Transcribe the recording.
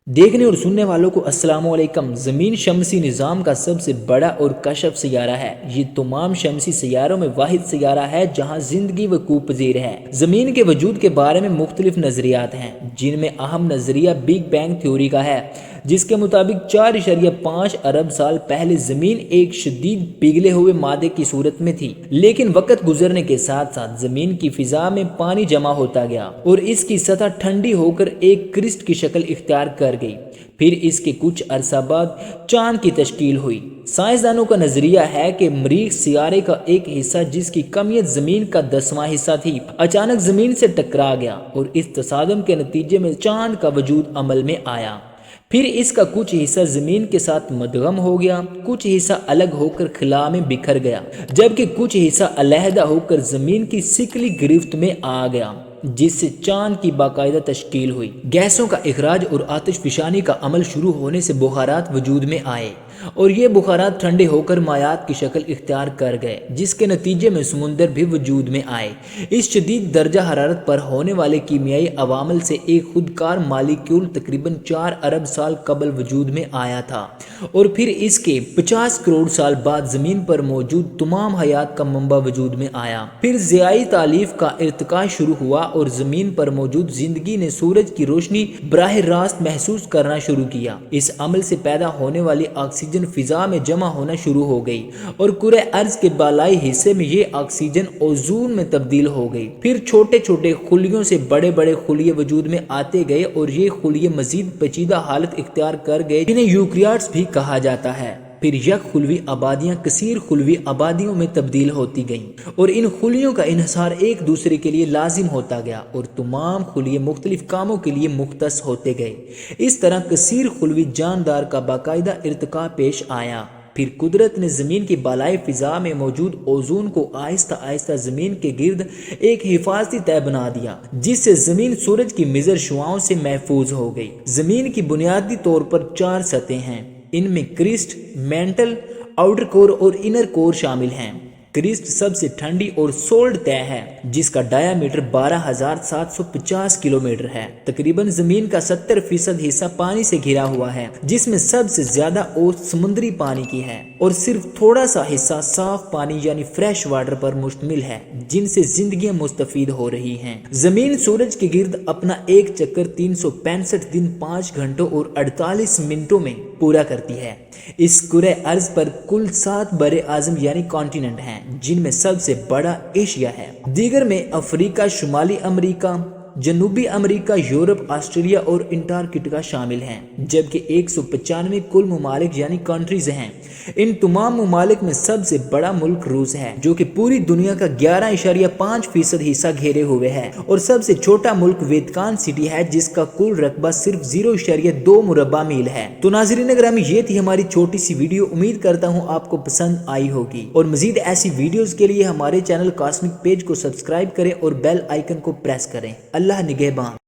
دیکھنے اور سننے والوں کو السلام علیکم۔ زمین شمسی نظام کا سب سے بڑا اور کشف سیارہ ہے۔ یہ تمام شمسی سیاروں میں واحد سیارہ ہے جہاں زندگی وقوع پذیر ہے۔ زمین کے وجود کے بارے میں مختلف نظریات ہیں، جن میں اہم نظریہ بگ بینگ تھیوری کا ہے، جس کے مطابق 4.5 ارب سال پہلے زمین ایک شدید پگھلے ہوئے مادے کی صورت میں تھی، لیکن وقت گزرنے کے ساتھ ساتھ زمین کی فضا میں پانی جمع ہوتا گیا اور اس کی سطح ٹھنڈی ہو کر ایک کرسٹ کی شکل اختیار کر گئی۔ پھر اس کے کچھ عرصہ بعد چاند کی تشکیل ہوئی۔ سائنسدانوں کا نظریہ ہے کہ مریخ سیارے کا ایک حصہ، جس کی کمیت زمین کا 10واں حصہ تھی، اچانک زمین سے ٹکرا گیا اور اس تصادم کے نتیجے میں چاند کا وجود عمل میں آیا۔ پھر اس کا کچھ حصہ زمین کے ساتھ مدغم ہو گیا، کچھ حصہ الگ ہو کر خلا میں بکھر گیا، جبکہ کچھ حصہ علیحدہ ہو کر زمین کی ثقلی گرفت میں آ گیا، جس سے چاند کی باقاعدہ تشکیل ہوئی۔ گیسوں کا اخراج اور آتش فشانی کا عمل شروع ہونے سے بخارات وجود میں آئے اور یہ بخارات ٹھنڈے ہو کر مایعات کی شکل اختیار کر گئے، جس کے نتیجے میں سمندر بھی وجود میں آئے۔ اس شدید درجہ حرارت پر ہونے والے کیمیائی عوامل سے ایک خودکار مالیکیول تقریباً 4 ارب سال قبل وجود میں آیا تھا اور پھر اس کے 50 کروڑ سال بعد زمین پر موجود تمام حیات کا منبع وجود میں آیا۔ پھر ضیائی تالیف کا ارتقاء شروع ہوا اور زمین پر موجود زندگی نے سورج کی روشنی براہ راست محسوس کرنا شروع کیا۔ اس عمل سے پیدا ہونے والی آکسیجن فضا میں جمع ہونا شروع ہو گئی اور کرۂ ارض کے بالائی حصے میں یہ آکسیجن اوزون میں تبدیل ہو گئی۔ پھر چھوٹے چھوٹے خلیوں سے بڑے بڑے خلیے وجود میں آتے گئے اور یہ خلیے مزید پیچیدہ حالت اختیار کر گئے، جنہیں یوکریاٹس بھی کہا جاتا ہے۔ پھر یک خلوی آبادیاں کثیر خلوی آبادیوں میں تبدیل ہوتی گئیں اور ان خلیوں کا انحصار ایک دوسرے کے لیے لازم ہوتا گیا اور تمام خلیے مختلف کاموں کے لیے مختص ہوتے گئے۔ اس طرح کثیر خلوی جاندار کا باقاعدہ ارتقاء پیش آیا۔ پھر قدرت نے زمین کی بالائی فضا میں موجود اوزون کو آہستہ آہستہ زمین کے گرد ایک حفاظتی تہہ بنا دیا، جس سے زمین سورج کی مضر شعاؤں سے محفوظ ہو گئی۔ زمین کی بنیادی طور پر 4 سطحیں ہیں، ان میں کرسٹ، مینٹل، آؤٹر کور اور انر کور شامل ہیں۔ کرسٹ سب سے ٹھنڈی اور سولڈ تہہ ہے، جس کا ڈایا میٹر 12,750 کلومیٹر ہے۔ تقریباً زمین کا 70% حصہ پانی سے گھرا ہوا ہے، جس میں سب سے زیادہ اوسط سمندری پانی کی ہے اور صرف تھوڑا سا حصہ صاف پانی یعنی فریش واٹر پر مشتمل ہے، جن سے زندگیاں مستفید ہو رہی ہیں۔ زمین سورج کے گرد اپنا ایک چکر 365 دن 5 گھنٹوں اور 48 منٹوں میں پورا کرتی ہے۔ اس کرۂ ارض پر کل 7 بر اعظم یعنی کانٹیننٹ ہیں، جن میں سب سے بڑا ایشیا ہے۔ دیگر میں افریقہ، شمالی امریکہ، جنوبی امریکہ، یورپ، آسٹریلیا اور انٹارکٹیکا شامل ہیں، جبکہ 195 کل ممالک یعنی کنٹریز ہیں۔ ان تمام ممالک میں سب سے بڑا ملک روس ہے، جو کہ پوری دنیا کا 11.5% حصہ گھیرے ہوئے ہے، اور سب سے چھوٹا ملک ویٹیکن سٹی ہے، جس کا کل رقبہ صرف 0.2 مربع میل ہے۔ تو ناظرین گرامی، یہ تھی ہماری چھوٹی سی ویڈیو، امید کرتا ہوں آپ کو پسند آئی ہوگی، اور مزید ایسی ویڈیوز کے لیے ہمارے چینل کاسمک پیج کو سبسکرائب کریں اور بیل آئیکن کو پریس کریں۔ اللہ نگہبان۔